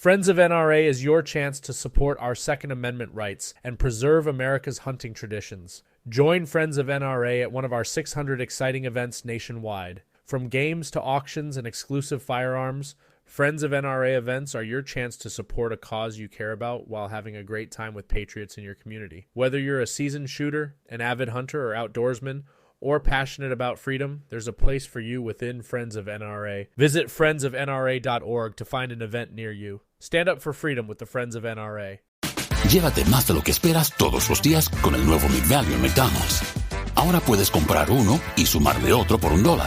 Friends of NRA is your chance to support our Second Amendment rights and preserve America's hunting traditions. Join Friends of NRA at one of our 600 exciting events nationwide. From games to auctions and exclusive firearms, Friends of NRA events are your chance to support a cause you care about while having a great time with patriots in your community. Whether you're a seasoned shooter, an avid hunter or outdoorsman, or passionate about freedom, there's a place for you within Friends of NRA. Visit friendsofnra.org to find an event near you. Stand up for freedom with the Friends of NRA. Llévate más de lo que esperas todos los días con el nuevo McValue en McDonald's. Ahora puedes comprar uno y sumarle otro por $1.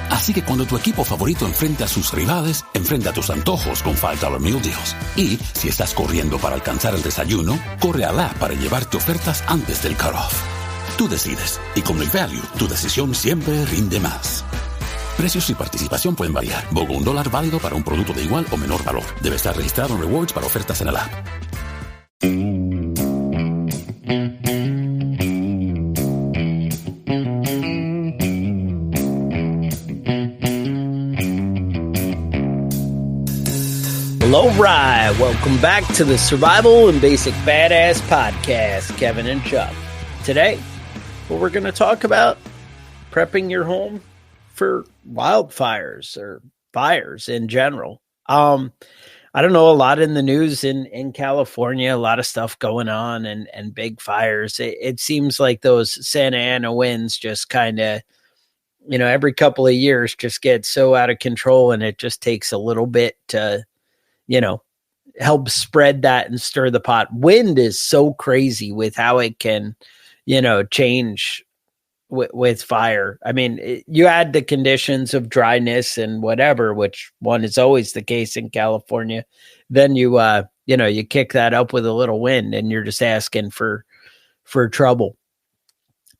Así que cuando tu equipo favorito enfrente a sus rivales, enfrenta tus antojos con $5 Meal Deals. Y si estás corriendo para alcanzar el desayuno, corre al app para llevarte ofertas antes del cutoff. Tú decides, y con McValue, tu decisión siempre rinde más. Precios y participación pueden variar. BOGO $1 válido para un producto de igual o menor valor. Debe estar registrado en Rewards para ofertas en el app. All right, welcome back to the Survival and Basic Badass Podcast, Kevin and Chuck. Today, we're going to talk about prepping your home for wildfires or fires in general. I don't know, a lot in the news in California, a lot of stuff going on and big fires. It seems like those Santa Ana winds just kind of, every couple of years just get so out of control, and it just takes a little bit to help spread that and stir the pot. Wind is so crazy with how it can, change with fire. I mean, you add the conditions of dryness and whatever, which one is always the case in California. Then you kick that up with a little wind, and you're just asking for trouble.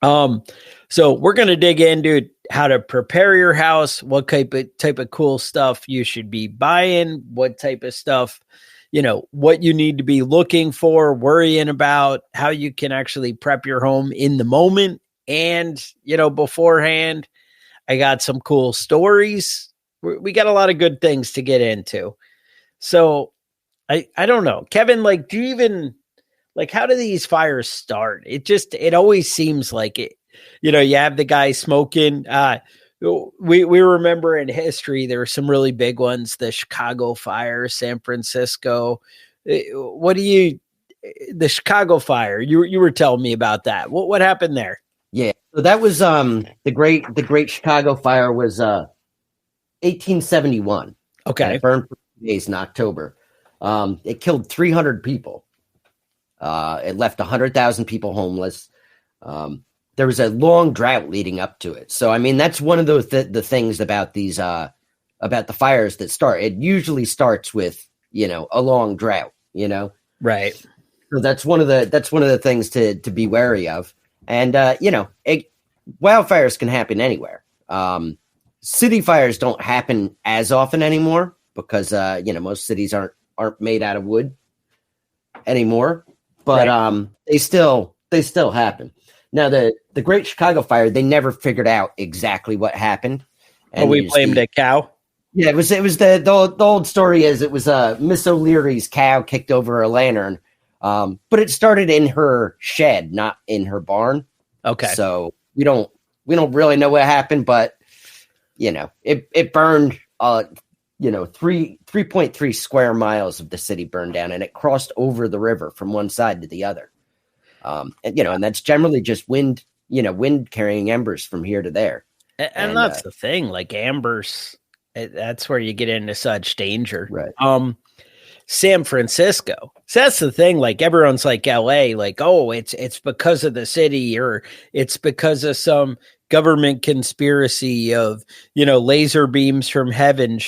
So we're going to dig into how to prepare your house, what type of cool stuff you should be buying, what type of stuff, what you need to be looking for, worrying about, how you can actually prep your home in the moment. And, beforehand, I got some cool stories. We got a lot of good things to get into. So I don't know, Kevin, do you even, how do these fires start? It always seems like it, you have the guy smoking. We remember in history, there were some really big ones, the Chicago fire, San Francisco. The Chicago fire, you were telling me about that. What happened there? Yeah. So that was, the great Chicago fire was, 1871. Okay. It burned for 2 days in October. It killed 300 people. It left 100,000 people homeless. There was a long drought leading up to it. So, I mean, that's one of those the things about these about the fires that start. It usually starts with, a long drought, Right. So that's one of the things to be wary of. And wildfires can happen anywhere. City fires don't happen as often anymore because most cities aren't made out of wood anymore. But right. They still happen. Now, the Great Chicago Fire, they never figured out exactly what happened. And we blamed a cow? Yeah, it was the old story is it was Miss O'Leary's cow kicked over a lantern, but it started in her shed, not in her barn. Okay. So we don't really know what happened, but it burned 3.3 square miles of the city burned down, and it crossed over the river from one side to the other. And that's generally just wind carrying embers from here to there. And that's the thing, embers, that's where you get into such danger. Right. San Francisco. So that's the thing. Everyone's like LA, it's because of the city, or it's because of some government conspiracy of, laser beams from heaven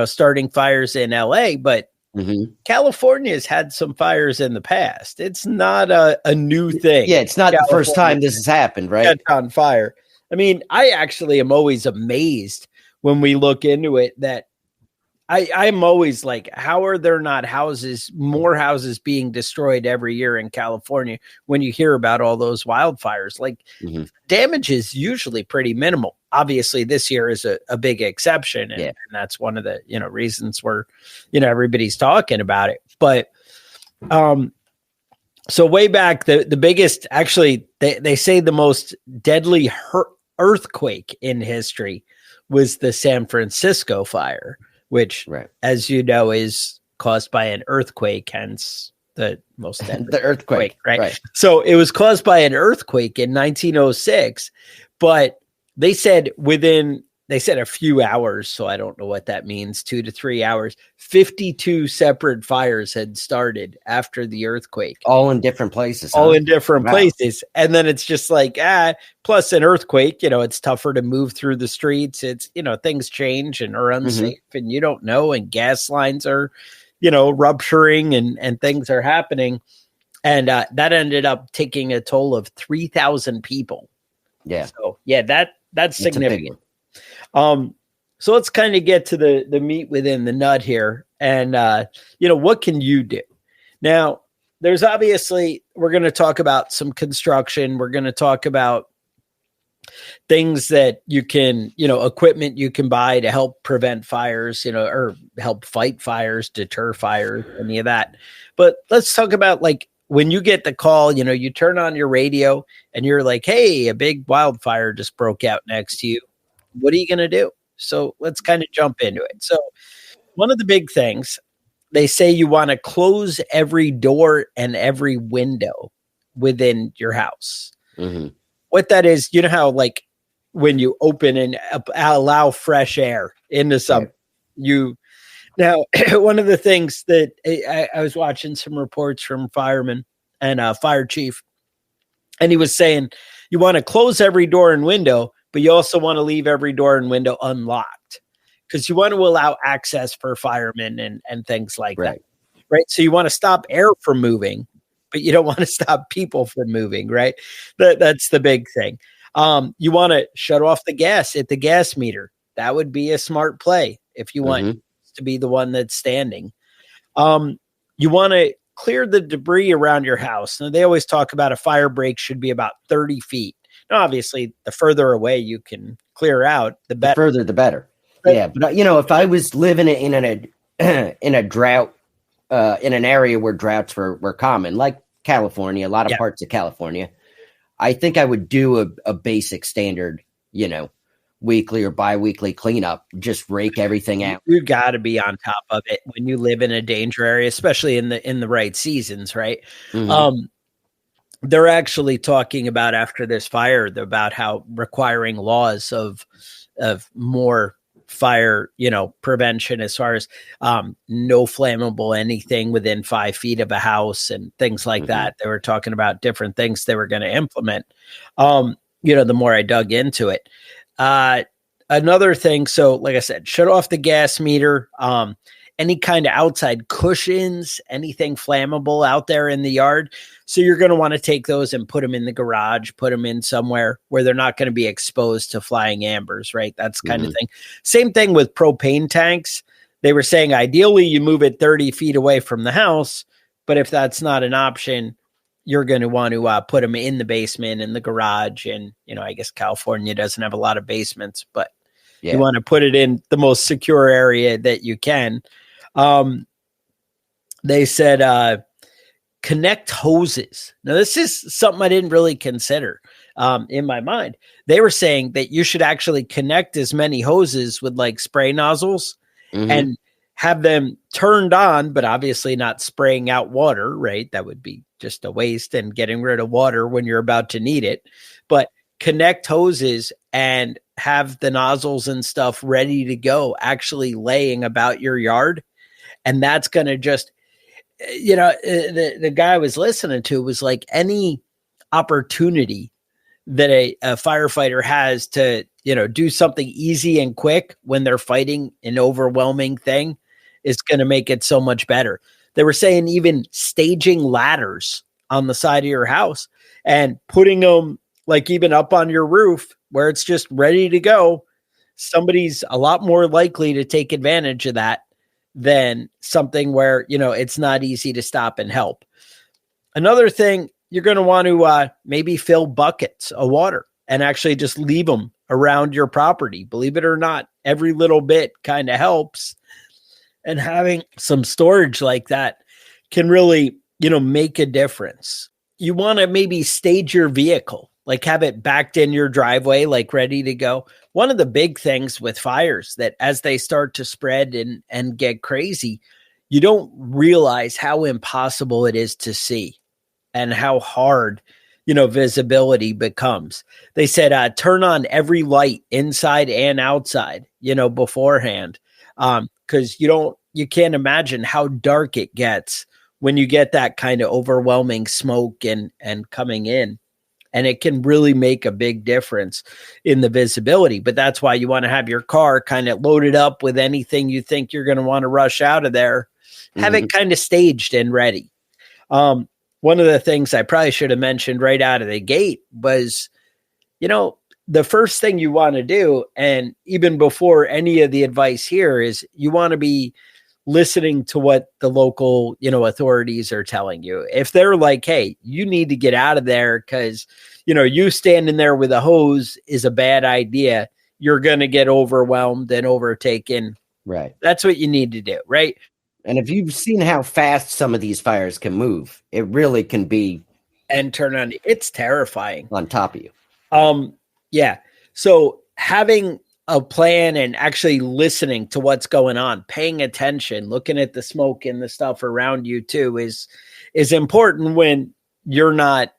starting fires in LA. But mm-hmm. California has had some fires in the past. It's not a new thing. Yeah, it's not the first time this has happened, right? On fire. I mean, I actually am always amazed when we look into it that I'm always like, how are there not more houses being destroyed every year in California when you hear about all those wildfires? Like, damage is usually pretty minimal. Obviously, this year is a big exception, and that's one of the reasons where everybody's talking about it. But so way back, the biggest, actually, they say the most deadly earthquake in history was the San Francisco fire, which, as you know, is caused by an earthquake, hence the most the earthquake, right? So it was caused by an earthquake in 1906, but they said a few hours, so I don't know what that means, 2 to 3 hours, 52 separate fires had started after the earthquake. All in different places. All in different places. And then it's just like, plus an earthquake, it's tougher to move through the streets. It's, things change and are unsafe and you don't know, and gas lines are, rupturing and things are happening. And that ended up taking a toll of 3,000 people. Yeah. So that's significant. So let's kind of get to the meat within the nut here. And, what can you do? Now, there's obviously, we're going to talk about some construction. We're going to talk about things that you can, equipment you can buy to help prevent fires, or help fight fires, deter fires, any of that. But let's talk about, like, when you get the call, you turn on your radio and you're like, hey, a big wildfire just broke out next to you. What are you going to do? So let's kind of jump into it. So one of the big things, they say you want to close every door and every window within your house. What that is, how, like, when you open and allow fresh air into something, now, one of the things that I was watching some reports from firemen and fire chief, and he was saying you want to close every door and window, but you also want to leave every door and window unlocked because you want to allow access for firemen and things like that. Right. So you want to stop air from moving, but you don't want to stop people from moving. Right. That's the big thing. You want to shut off the gas at the gas meter. That would be a smart play if you want to be the one that's standing. You want to clear the debris around your house. Now, they always talk about a fire break should be about 30 feet. Now, obviously, the further away you can clear out, the better. The further, the better. But, yeah, but if I was living in a drought, in an area where droughts were common, like California, a lot of parts of California, I think I would do a basic standard, weekly or bi-weekly cleanup, just rake everything out. You got to be on top of it when you live in a danger area, especially in the right seasons, right? They're actually talking about, after this fire, about how requiring laws of more fire, prevention, as far as no flammable anything within 5 feet of a house and things like that. They were talking about different things they were going to implement. The more I dug into it. Another thing, so like I said, shut off the gas meter, any kind of outside cushions, anything flammable out there in the yard. So you're going to want to take those and put them in the garage, put them in somewhere where they're not going to be exposed to flying ambers, right? That's kind of thing. Same thing with propane tanks. They were saying ideally you move it 30 feet away from the house, but if that's not an option, you're going to want to put them in the basement, in the garage. And, I guess California doesn't have a lot of basements, but you want to put it in the most secure area that you can. They said, connect hoses. Now, this is something I didn't really consider in my mind. They were saying that you should actually connect as many hoses with like spray nozzles and have them turned on, but obviously not spraying out water, right? That would be just a waste and getting rid of water when you're about to need it. But connect hoses and have the nozzles and stuff ready to go, actually laying about your yard. And that's going to just, the guy I was listening to was like, any opportunity that a firefighter has to, do something easy and quick when they're fighting an overwhelming thing is going to make it so much better. They were saying even staging ladders on the side of your house and putting them like even up on your roof where it's just ready to go. Somebody's a lot more likely to take advantage of that than something where, it's not easy to stop and help. Another thing, you're going to want to maybe fill buckets of water and actually just leave them around your property. Believe it or not, every little bit kind of helps. And having some storage like that can really, make a difference. You want to maybe stage your vehicle, like have it backed in your driveway, like ready to go. One of the big things with fires that as they start to spread and get crazy, you don't realize how impossible it is to see and how hard, visibility becomes. They said, turn on every light inside and outside, beforehand. Cause you can't imagine how dark it gets when you get that kind of overwhelming smoke and coming in. And it can really make a big difference in the visibility. But that's why you want to have your car kind of loaded up with anything you think you're going to want to rush out of there. Have it kind of staged and ready. One of the things I probably should have mentioned right out of the gate was, the first thing you want to do, and even before any of the advice here, is you want to be listening to what the local, authorities are telling you. If they're like, hey, you need to get out of there because, you standing there with a hose is a bad idea, you're going to get overwhelmed and overtaken. Right. That's what you need to do. Right. And if you've seen how fast some of these fires can move, it really can be and turn on. It's terrifying on top of you. Yeah. So having a plan and actually listening to what's going on, paying attention, looking at the smoke and the stuff around you too is important when you're not,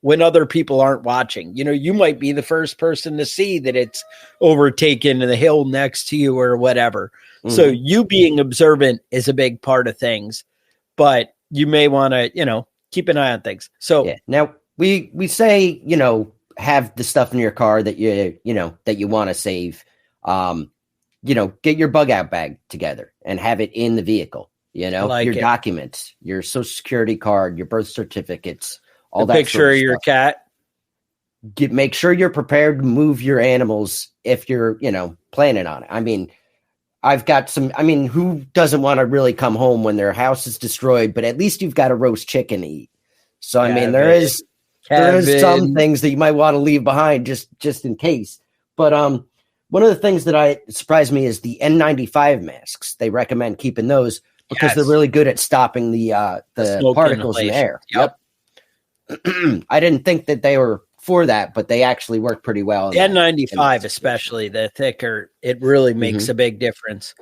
when other people aren't watching. You might be the first person to see that it's overtaken the hill next to you or whatever. So you being observant is a big part of things, but you may want to, keep an eye on things. So yeah. Now we say, have the stuff in your car that that you want to save. Get your bug out bag together and have it in the vehicle. Your documents, your social security card, your birth certificates, all that. Picture of your cat. Make sure you're prepared to move your animals if you're planning on it. I mean, I've got who doesn't want to really come home when their house is destroyed? But at least you've got a roast chicken to eat. So there is some things that you might want to leave behind just in case. But one of the things that surprised me is the N95 masks. They recommend keeping those because they're really good at stopping the particles in the air. Yep. I didn't think that they were for that, but they actually work pretty well. The N95, especially the thicker, it really makes a big difference.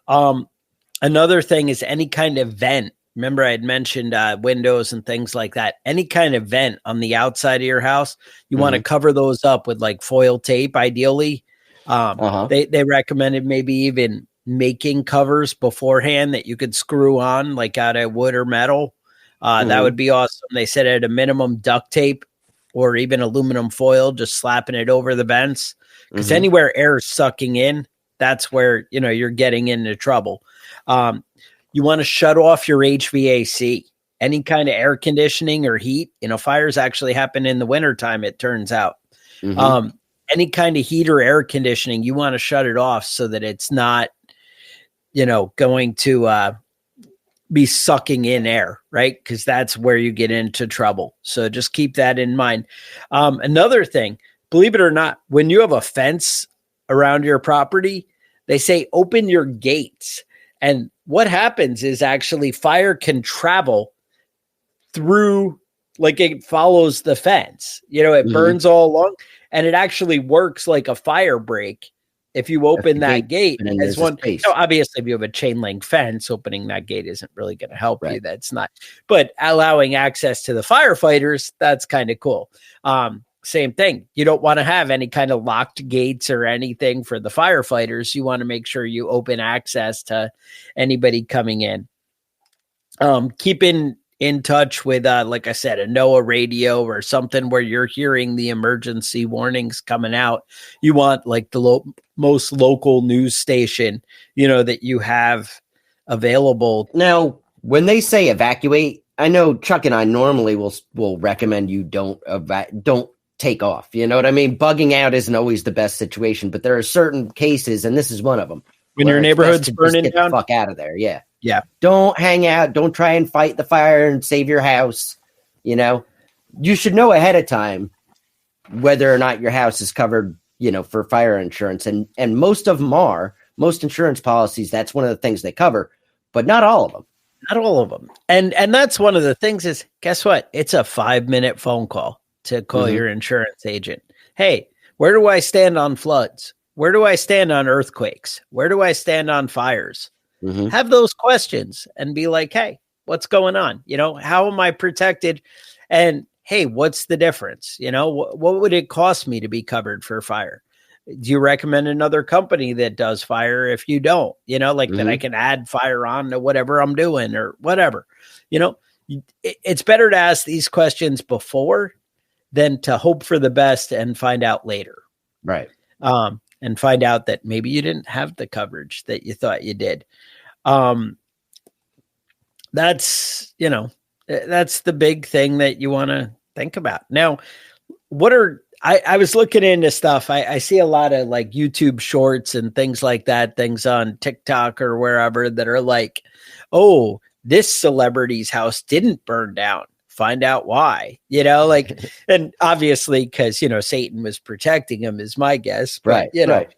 Another thing is any kind of vent. Remember I had mentioned windows and things like that. Any kind of vent on the outside of your house, you want to cover those up with like foil tape, ideally. They recommended maybe even making covers beforehand that you could screw on like out of wood or metal. That would be awesome. They said at a minimum duct tape or even aluminum foil, just slapping it over the vents. Because anywhere air is sucking in, that's where, you're getting into trouble. You want to shut off your HVAC, any kind of air conditioning or heat. Fires actually happen in the wintertime, it turns out. Any kind of heat or air conditioning, you want to shut it off so that it's not, going to be sucking in air, right? Because that's where you get into trouble. So just keep that in mind. Another thing, believe it or not, when you have a fence around your property, they say open your gates. And what happens is actually fire can travel through, like it follows the fence. It burns all along, and it actually works like a fire break if you open that gate as one. Obviously, if you have a chain link fence, opening that gate isn't really going to help you. That's not. But allowing access to the firefighters, that's kind of cool. Same thing. You don't want to have any kind of locked gates or anything for the firefighters. You want to make sure you open access to anybody coming in. Keeping in touch with, like I said, a NOAA radio or something where you're hearing the emergency warnings coming out. You want like the most local news station, that you have available. Now, when they say evacuate, I know Chuck and I normally will recommend you don't take off. You know what I mean? Bugging out isn't always the best situation, but there are certain cases, and this is one of them, When your neighborhood's burning get down, the fuck out of there. Yeah. Yeah. Don't hang out. Don't try and fight the fire and save your house. You know, you should know ahead of time whether or not your house is covered, for fire insurance. And most of them are. Most insurance policies, that's one of the things they cover, but not all of them. Not all of them. And that's one of the things is, guess what? It's a 5-minute phone call to call your insurance agent. Hey, where do I stand on floods? Where do I stand on earthquakes? Where do I stand on fires? Have those questions and be like, hey, what's going on? How am I protected? And hey, what's the difference? What would it cost me to be covered for fire? Do you recommend another company that does fire if you don't, that I can add fire on to whatever I'm doing or whatever, it's better to ask these questions before than to hope for the best and find out later. Right. And find out that maybe you didn't have the coverage that you thought you did. That's the big thing that you want to think about. Now, I was looking into stuff. I see a lot of like YouTube shorts and things like that, things on TikTok or wherever that are like, oh, this celebrity's house didn't burn down. Find out why, and obviously because, Satan was protecting him is my guess, but, right.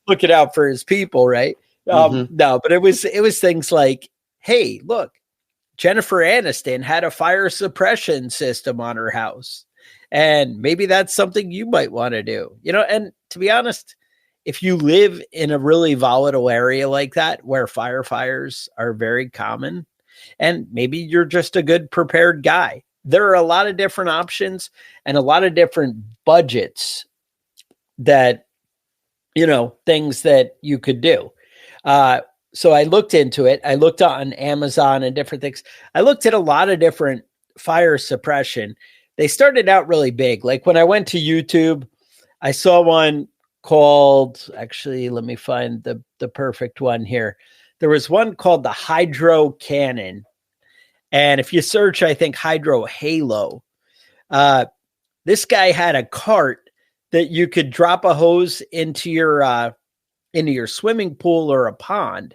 Looking out for his people. Right. No, but it was things like, hey, look, Jennifer Aniston had a fire suppression system on her house. And maybe that's something you might want to do, and to be honest, if you live in a really volatile area like that, where fires are very common, and maybe you're just a good prepared guy, there are a lot of different options and a lot of different budgets that, things that you could do. So I looked into it. I looked on Amazon and different things. I looked at a lot of different fire suppression. They started out really big. Like when I went to YouTube, I saw one called, actually, let me find the perfect one here. There was one called the Hydro Cannon. And if you search, I think Hydro Halo, this guy had a cart that you could drop a hose into your swimming pool or a pond.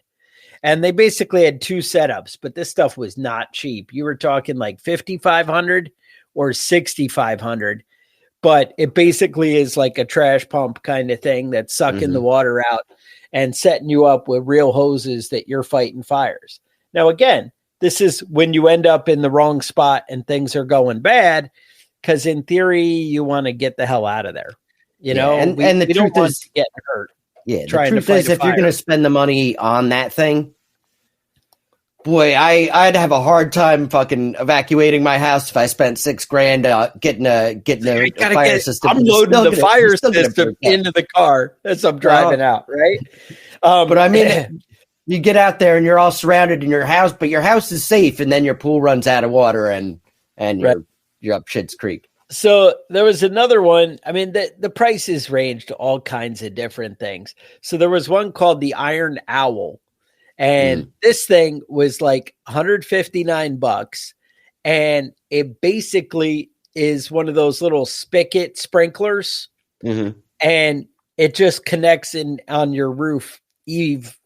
And they basically had two setups, but this stuff was not cheap. You were talking like $5,500 or $6,500, but it basically is like a trash pump kind of thing that's sucking the water out and setting you up with real hoses that you're fighting fires. Now, again, this is when you end up in the wrong spot and things are going bad, because in theory, you want to get the hell out of there. And the truth is, get hurt. Yeah, the truth is, if you're going to spend the money on that thing, boy, I'd have a hard time fucking evacuating my house if I spent $6,000 getting a fire system. I'm loading the fire system into the car as I'm driving out, right? But I mean, you get out there and you're all surrounded in your house, but your house is safe, and then your pool runs out of water and you're up Shit's Creek. So there was another one. I mean, the prices ranged to all kinds of different things. So there was one called the Iron Owl, and this thing was like $159, and it basically is one of those little spigot sprinklers, and it just connects in on your roof eave,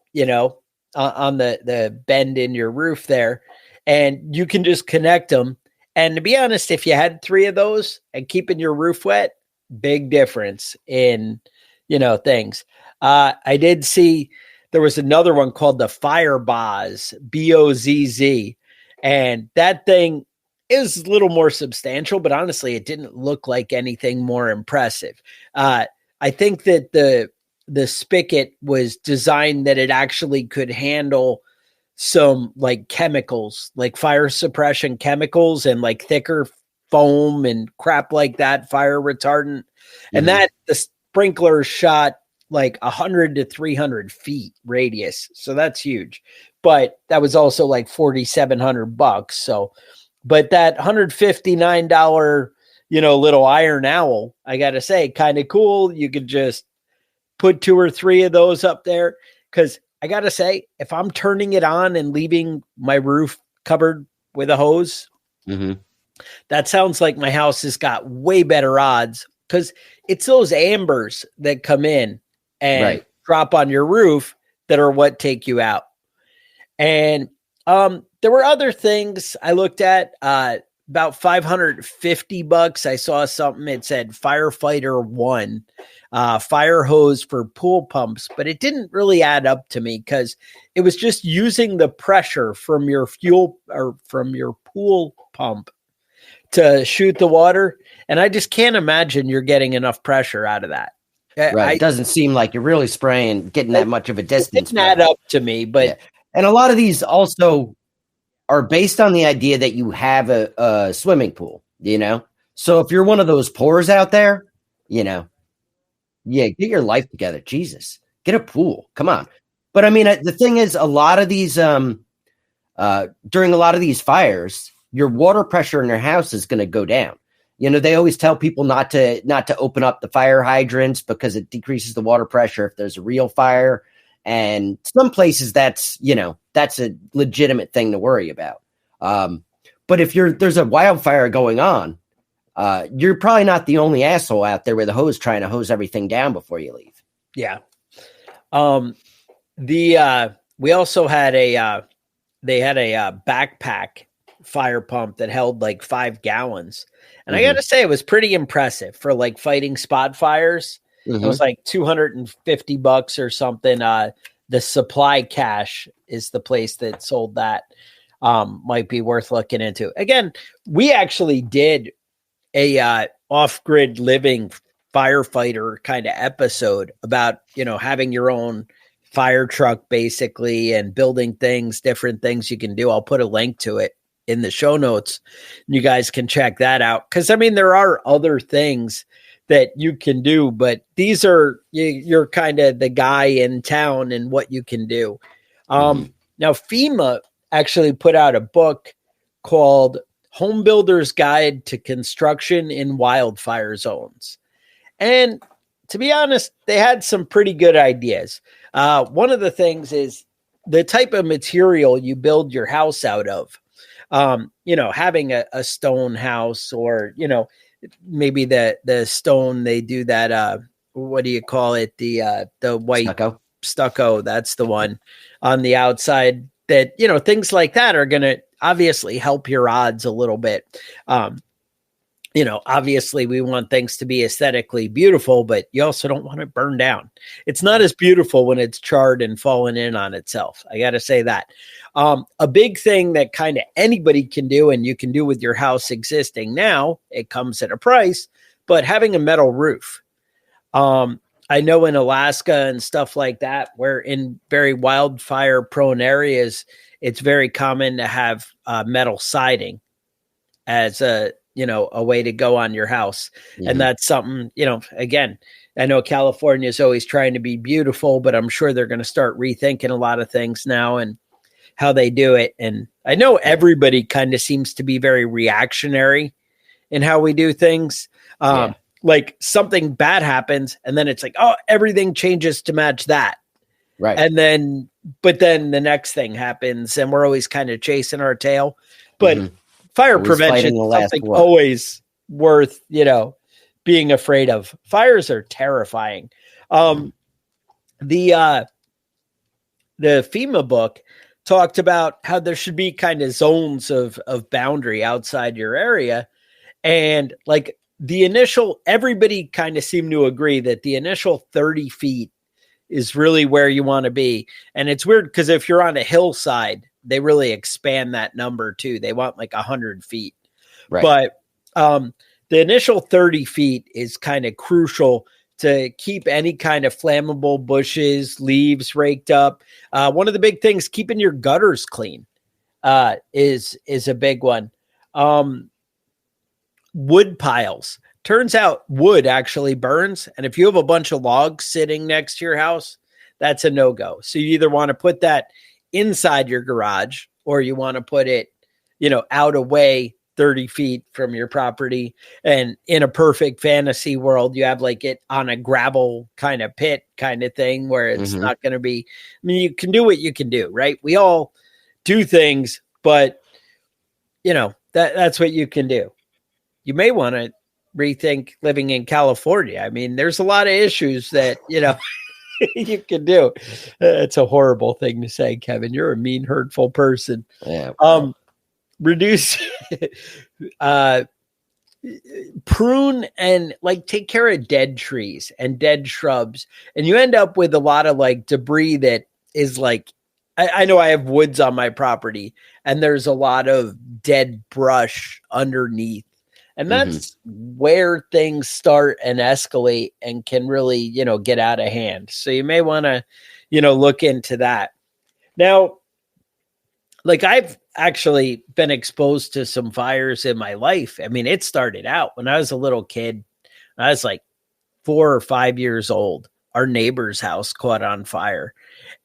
on the bend in your roof there, and you can just connect them. And to be honest, if you had 3 of those and keeping your roof wet, big difference in, things. I did see there was another one called the Fire Bozz, Bozz. And that thing is a little more substantial, but honestly, it didn't look like anything more impressive. I think that the spigot was designed that it actually could handle some like chemicals, like fire suppression chemicals and like thicker foam and crap like that, fire retardant. And that the sprinkler shot like 100 to 300 feet radius. So that's huge, but that was also like $4,700. So, but that $159, little Iron Owl, I got to say, kind of cool. You could just put 2 or 3 of those up there. 'Cause I got to say, if I'm turning it on and leaving my roof covered with a hose, that sounds like my house has got way better odds, because it's those ambers that come in and drop on your roof that are what take you out. And there were other things I looked at, about $550. I saw something, it said Firefighter 1, fire hose for pool pumps, but it didn't really add up to me because it was just using the pressure from your fuel or from your pool pump to shoot the water. And I just can't imagine you're getting enough pressure out of that. Right. It doesn't seem like you're really getting that much of a distance. It didn't add up to me, but. Yeah. And a lot of these also are based on the idea that you have a swimming pool, you know? So if you're one of those poors out there, you know, yeah, get your life together. Jesus, get a pool. Come on. But I mean, the thing is, a lot of these, during a lot of these fires, your water pressure in your house is going to go down. You know, they always tell people not to open up the fire hydrants because it decreases the water pressure if there's a real fire. And some places that's a legitimate thing to worry about. But if there's a wildfire going on, you're probably not the only asshole out there with a hose trying to hose everything down before you leave. Yeah. We also had they had a backpack fire pump that held like 5 gallons. And I got to say, it was pretty impressive for like fighting spot fires. It was like $250 or something. The Supply Cache is the place that sold that. Might be worth looking into. Again, we actually did a off-grid living firefighter kind of episode about, having your own fire truck basically and building things, different things you can do. I'll put a link to it in the show notes. You guys can check that out. Because, I mean, there are other things that you can do, but these are, you're kind of the guy in town and what you can do. Now FEMA actually put out a book called Home Builder's Guide to Construction in Wildfire Zones. And to be honest, they had some pretty good ideas. One of the things is the type of material you build your house out of. Having a stone house or, maybe the stone, they do that, what do you call it? The white stucco, that's the one on the outside that, things like that are going to obviously help your odds a little bit. Obviously we want things to be aesthetically beautiful, but you also don't want it burned down. It's not as beautiful when it's charred and fallen in on itself. I got to say that. A big thing that kind of anybody can do, and you can do with your house existing now, it comes at a price, but having a metal roof. I know in Alaska and stuff like that, where in very wildfire prone areas, it's very common to have metal siding as a way to go on your house. And that's something, again, I know California is always trying to be beautiful, but I'm sure they're going to start rethinking a lot of things now and how they do it. And I know everybody kind of seems to be very reactionary in how we do things. Like something bad happens and then it's like, oh, everything changes to match that. Right. And but then the next thing happens and we're always kind of chasing our tail. But fire prevention is something always worth, being afraid of. Fires are terrifying. The FEMA book talked about how there should be kind of zones of boundary outside your area. And like everybody kind of seemed to agree that the initial 30 feet is really where you want to be. And it's weird because if you're on a hillside, they really expand that number too. They want like 100 feet. Right. But the initial 30 feet is kind of crucial to keep any kind of flammable bushes, leaves raked up. One of the big things, keeping your gutters clean, is a big one. Wood piles. Turns out wood actually burns. And if you have a bunch of logs sitting next to your house, that's a no-go. So you either want to put that inside your garage or you want to put it, out away 30 feet from your property. And in a perfect fantasy world, you have like it on a gravel kind of pit kind of thing where it's not going to be, you can do what you can do, right? We all do things, but that's what you can do. You may want to rethink living in California. I mean, there's a lot of issues that, you can do. It's a horrible thing to say, Kevin. You're a mean, hurtful person. Yeah. Reduce, prune and like take care of dead trees and dead shrubs. And you end up with a lot of like debris that is like, I know I have woods on my property and there's a lot of dead brush underneath. And that's where things start and escalate and can really, get out of hand. So you may want to, look into that. Now, like I've actually been exposed to some fires in my life. I mean, it started out when I was a little kid. I was like 4 or 5 years old. Our neighbor's house caught on fire.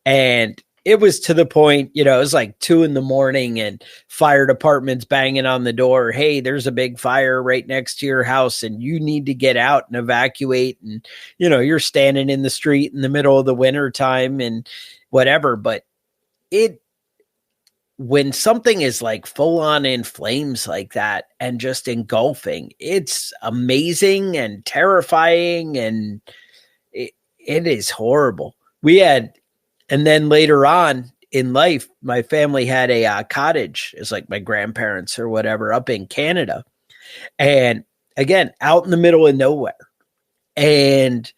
And it was to the point, it was like 2 a.m. and fire department's banging on the door. Hey, there's a big fire right next to your house and you need to get out and evacuate. And, you're standing in the street in the middle of the winter time and whatever. But when something is like full on in flames like that and just engulfing, it's amazing and terrifying. And it is horrible. And then later on in life, my family had a cottage. It's like my grandparents or whatever up in Canada. And again, out in the middle of nowhere. And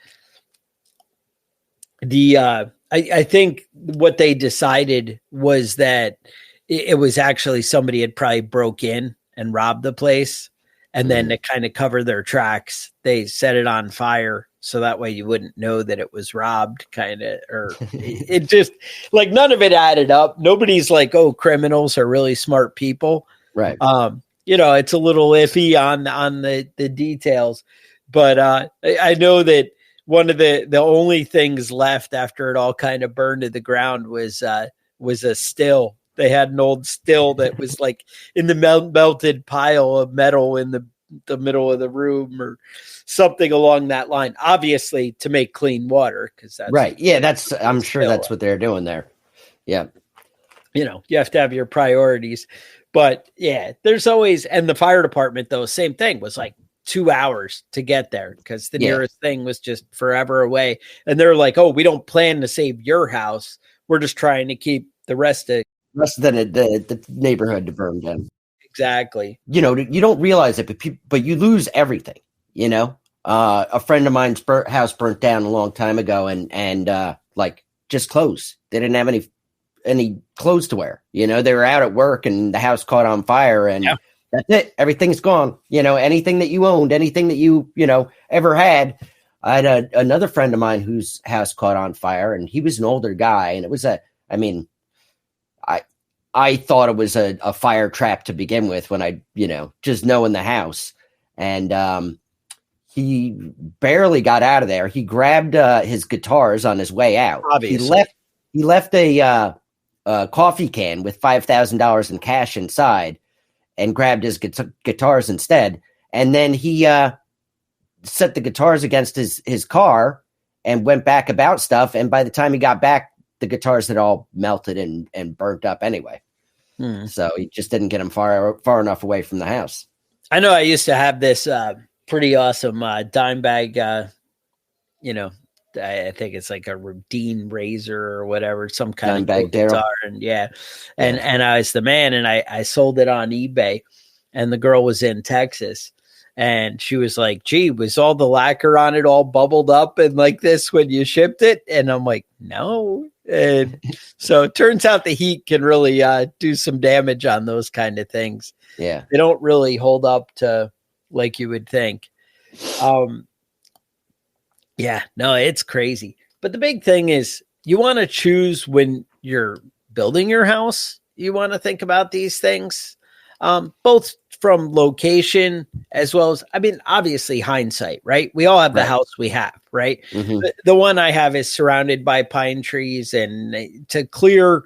I think what they decided was that it was actually somebody had probably broke in and robbed the place. And then to kind of cover their tracks, they set it on fire. So that way you wouldn't know that it was robbed, kind of, or it just like none of it added up. Nobody's like, oh, criminals are really smart people. Right. It's a little iffy on the details, but I know that one of the only things left after it all kind of burned to the ground was a still. They had an old still that was like in the melted pile of metal in the middle of the room or something along that line, obviously to make clean water. Cause that's right. Yeah. I'm sure that's what they're doing there. Yeah. You have to have your priorities, but yeah, there's always, and the fire department though, same thing, was like 2 hours to get there because the nearest thing was just forever away. And they're like, oh, we don't plan to save your house. We're just trying to keep the rest of the neighborhood to burn down. Exactly. You don't realize it, but you lose everything. A friend of mine's house burnt down a long time ago, and like just clothes. They didn't have any clothes to wear. They were out at work, and the house caught on fire, and that's it. Everything's gone. Anything that you owned, anything that you ever had. I had another friend of mine whose house caught on fire, and he was an older guy, and it was I thought it was a fire trap to begin with when I, just knowing the house. And he barely got out of there. He grabbed his guitars on his way out. Obviously. He left a coffee can with $5,000 in cash inside and grabbed his guitars instead. And then he set the guitars against his car and went back about stuff. And by the time he got back, the guitars had all melted and burnt up anyway. So he just didn't get them far enough away from the house. I know I used to have this pretty awesome dime bag, I think it's like a Rodin Razor or whatever, some kind of bag guitar. And I was the man, and I sold it on eBay, and the girl was in Texas. And she was like, gee, was all the lacquer on it all bubbled up and like this when you shipped it? And I'm like, no. And so it turns out the heat can really do some damage on those kind of things. Yeah. They don't really hold up to like you would think. Yeah, no, it's crazy. But the big thing is you want to choose when you're building your house. You want to think about these things, both from location as well as, obviously hindsight, right? We all have the house we have, right? Mm-hmm. The one I have is surrounded by pine trees, and to clear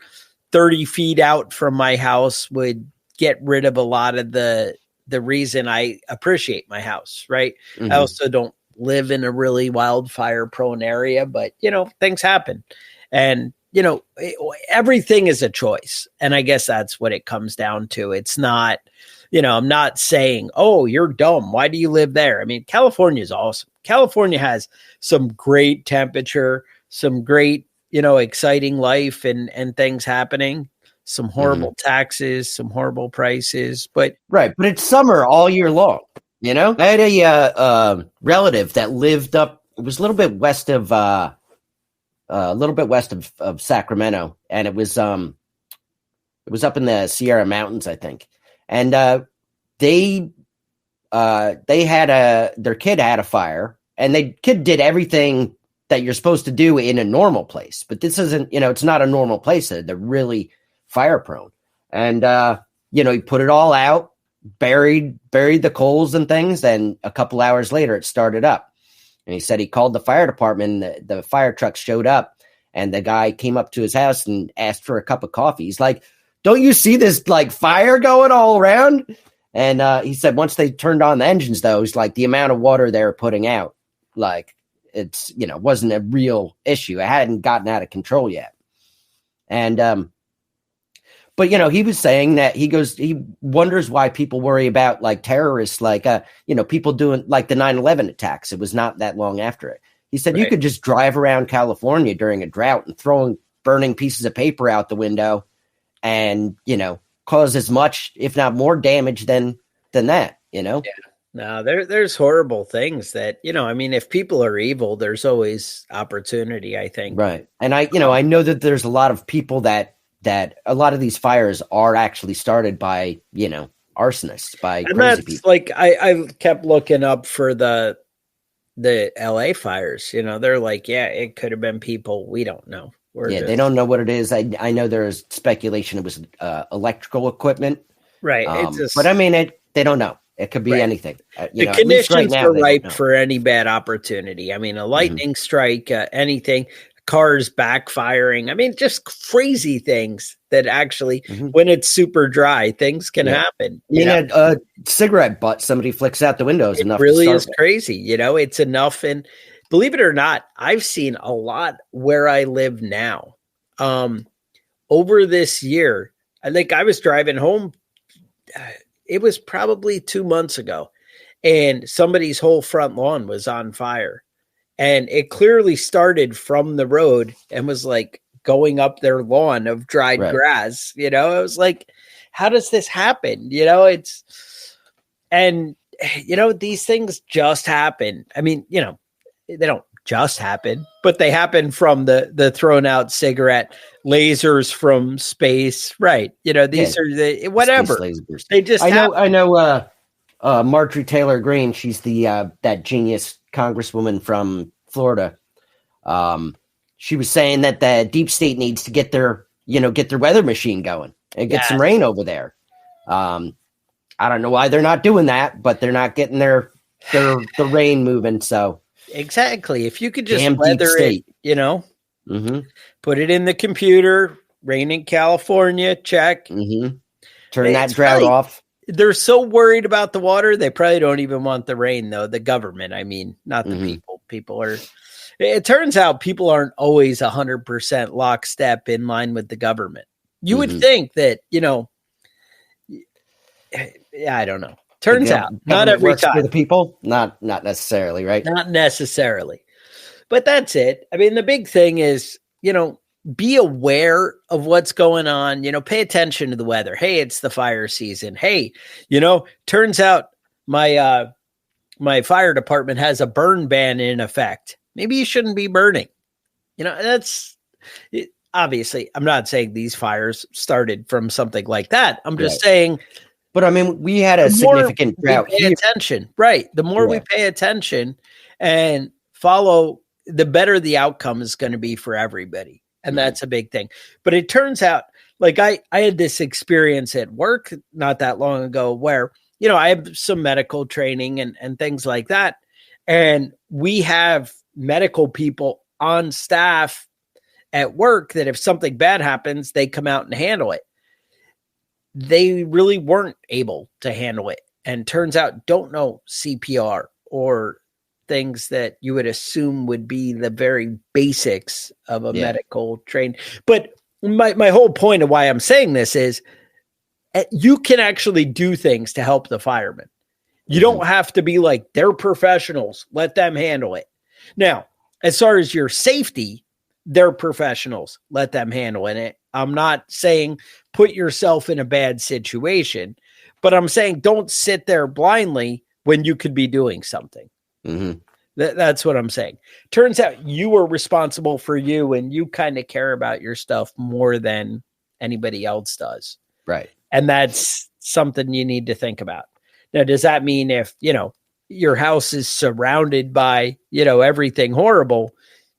30 feet out from my house would get rid of a lot of the reason I appreciate my house, right? Mm-hmm. I also don't live in a really wildfire prone area, but things happen, and everything is a choice. And I guess that's what it comes down to. It's not, I'm not saying, oh, you're dumb. Why do you live there? California is awesome. California has some great temperature, some great, exciting life and things happening, some horrible taxes, some horrible prices, but right. But it's summer all year long. I had a relative that lived up. It was a little bit west of Sacramento, and it was up in the Sierra Mountains, I think. And they had their kid had a fire, and the kid did everything that you're supposed to do in a normal place. But this isn't, it's not a normal place. They're really fire prone. And, he put it all out, buried the coals and things. And a couple hours later, it started up. And he said he called the fire department. And the fire truck showed up, and the guy came up to his house and asked for a cup of coffee. He's like, "Don't you see this fire going all around?" And he said once they turned on the engines, though, it's the amount of water they were putting out, it's, wasn't a real issue. It hadn't gotten out of control yet. And, but, he was saying that he wonders why people worry about terrorists, people doing the 9/11 attacks. It was not that long after it. He said, You could just drive around California during a drought and throwing burning pieces of paper out the window and, cause as much, if not more damage than that, Yeah. No, there's horrible things that, if people are evil, there's always opportunity, I think. Right. And I know that there's a lot of people that a lot of these fires are actually started by, arsonists, by crazy people. I kept looking up for the LA fires, they're it could have been people. We don't know. They don't know what it is. I know there's speculation it was electrical equipment. Right. But I mean, they don't know. It could be anything. The conditions are ripe for any bad opportunity. I mean, a lightning strike, anything, cars backfiring. I mean, just crazy things that actually, when it's super dry, things can happen. A cigarette butt somebody flicks out the windows. It really is crazy. It's enough. And believe it or not, I've seen a lot where I live now. Over this year, I think I was driving home. It was probably 2 months ago, and somebody's whole front lawn was on fire, and it clearly started from the road and was going up their lawn of dried grass. I was like, how does this happen? These things just happen. I mean, they don't just happen, but they happen from the thrown out cigarette, lasers from space. Right. These are the whatever. They just I know Marjorie Taylor Greene, she's the that genius congresswoman from Florida. She was saying that the deep state needs to get their weather machine going and get some rain over there. I don't know why they're not doing that, but they're not getting the rain moving. So exactly. If you could just weather it, put it in the computer, rain in California, check. Turn that drought off. They're so worried about the water. They probably don't even want the rain, though. The government, I mean, not the people. People are, it turns out people aren't always 100% lockstep in line with the government. You would think that, I don't know. Turns out not every time for the people, not necessarily, right? Not necessarily, but that's it. I mean, the big thing is, be aware of what's going on, pay attention to the weather. Hey, it's the fire season. Hey, turns out my fire department has a burn ban in effect. Maybe you shouldn't be burning. That's it. Obviously, I'm not saying these fires started from something like that. I'm just saying. But I mean, we had a significant drought. Pay attention, right? The more we pay attention and follow, the better the outcome is going to be for everybody, and that's a big thing. But it turns out, I had this experience at work not that long ago, where I have some medical training and things like that, and we have medical people on staff at work that if something bad happens, they come out and handle it. They really weren't able to handle it, and turns out don't know CPR or things that you would assume would be the very basics of a medical train. But my whole point of why I'm saying this is you can actually do things to help the firemen. You don't have to be they're professionals. Let them handle it. Now, as far as your safety, they're professionals. Let them handle it. I'm not saying put yourself in a bad situation, but I'm saying don't sit there blindly when you could be doing something. Mm-hmm. That's what I'm saying. Turns out you are responsible for you, and you kind of care about your stuff more than anybody else does. Right. And that's something you need to think about. Now, does that mean if, your house is surrounded by, everything horrible,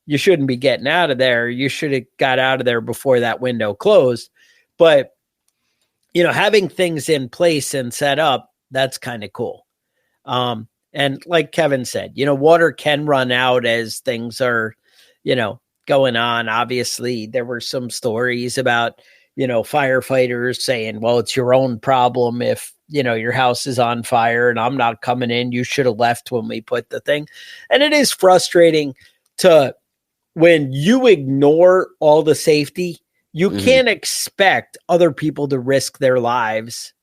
you shouldn't be getting out of there? You should have got out of there before that window closed. But, having things in place and set up, that's kind of cool. And like Kevin said, water can run out as things are, going on. Obviously, there were some stories about, firefighters saying, well, it's your own problem if, your house is on fire and I'm not coming in. You should have left when we put the thing. And it is frustrating when you ignore all the safety, you can't expect other people to risk their lives.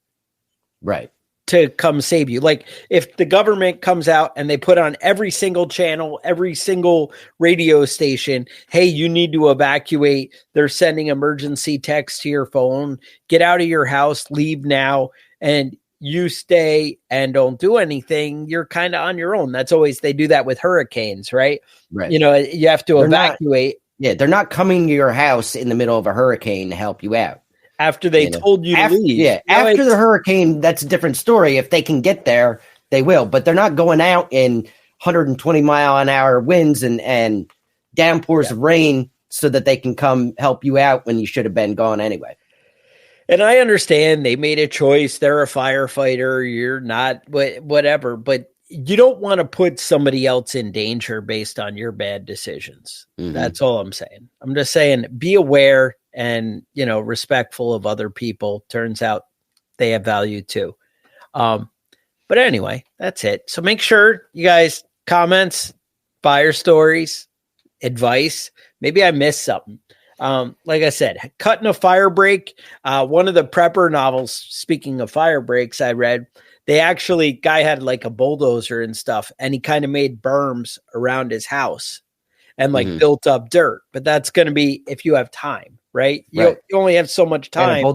Right. To come save you. Like if the government comes out and they put on every single channel, every single radio station, hey, you need to evacuate. They're sending emergency text to your phone, get out of your house, leave now, and you stay and don't do anything. You're kind of on your own. That's always, they do that with hurricanes, right? Right. You have to evacuate. They're not coming to your house in the middle of a hurricane to help you out. After they told you to leave. Yeah, after the hurricane, that's a different story. If they can get there, they will. But they're not going out in 120 mile an hour winds and downpours of rain so that they can come help you out when you should have been gone anyway. And I understand they made a choice. They're a firefighter. You're not, whatever. But you don't want to put somebody else in danger based on your bad decisions. Mm-hmm. That's all I'm saying. I'm just saying, be aware and, respectful of other people. Turns out they have value too. But anyway, that's it. So make sure you guys comments, fire stories, advice. Maybe I missed something. Like I said, cutting a fire break. One of the prepper novels, speaking of fire breaks, I read, guy had like a bulldozer and stuff, and he kind of made berms around his house and built up dirt. But that's going to be if you have time, right? You only have so much time.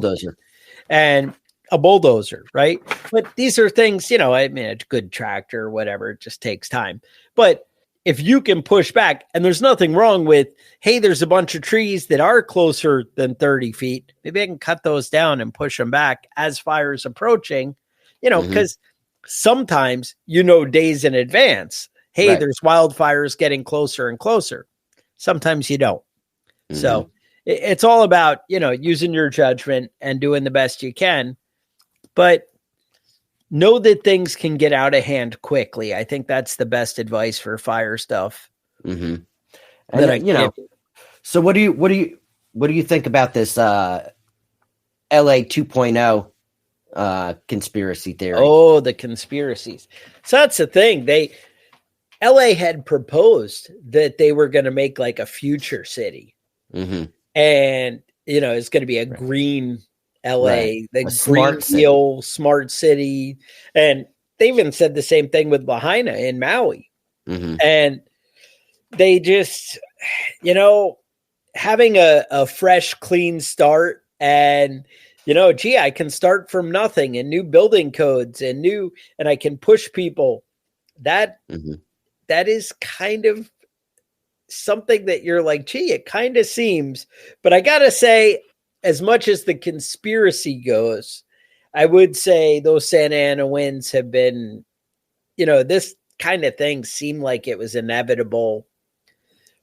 And a bulldozer, right? But these are things, a good tractor or whatever, it just takes time. But if you can push back, and there's nothing wrong with, hey, there's a bunch of trees that are closer than 30 feet. Maybe I can cut those down and push them back as fire is approaching, because sometimes, days in advance, hey, there's wildfires getting closer and closer. Sometimes you don't. So it's all about, using your judgment and doing the best you can. But know that things can get out of hand quickly. I think that's the best advice for fire stuff. Mm-hmm. And so what do you think about this LA 2.0 conspiracy theory? Oh, the conspiracies. So that's the thing. LA had proposed that they were going to make like a future city. And it's going to be a green LA, the Green Deal, smart city. And they even said the same thing with Lahaina in Maui. And they just, having a fresh, clean start and, I can start from nothing and new building codes and I can push people. That is kind of something that you're like, it kind of seems, but I got to say, as much as the conspiracy goes, I would say those Santa Ana winds have been, this kind of thing seemed like it was inevitable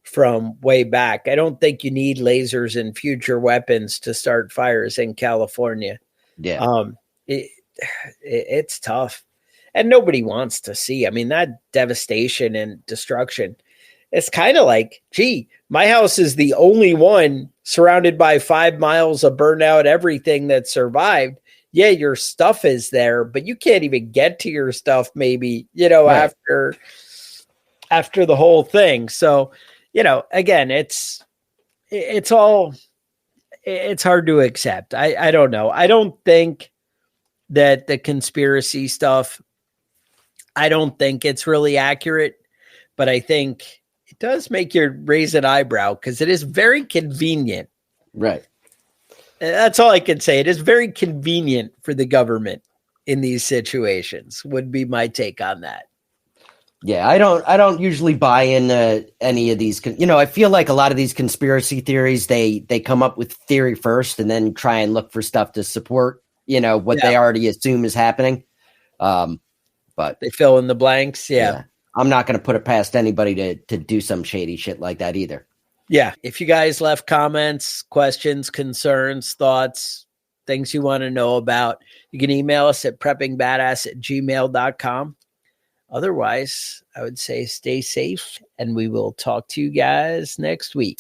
from way back. I don't think you need lasers and future weapons to start fires in California. Yeah. It's tough. And nobody wants to see. I mean, that devastation and destruction. It's kind of like, my house is the only one surrounded by 5 miles of burnout everything that survived. Yeah, your stuff is there, but you can't even get to your stuff maybe, after the whole thing. So, again, it's hard to accept. I don't know. I don't think that the conspiracy stuff, I don't think it's really accurate, but I think It does make you raise an eyebrow because it is very convenient. Right. That's all I can say. It is very convenient for the government in these situations, would be my take on that. Yeah, I don't usually buy into any of these. I feel like a lot of these conspiracy theories, they come up with theory first and then try and look for stuff to support, what they already assume is happening. But they fill in the blanks. Yeah. I'm not going to put it past anybody to do some shady shit like that either. Yeah. If you guys left comments, questions, concerns, thoughts, things you want to know about, you can email us at preppingbadass@gmail.com. Otherwise, I would say stay safe, and we will talk to you guys next week.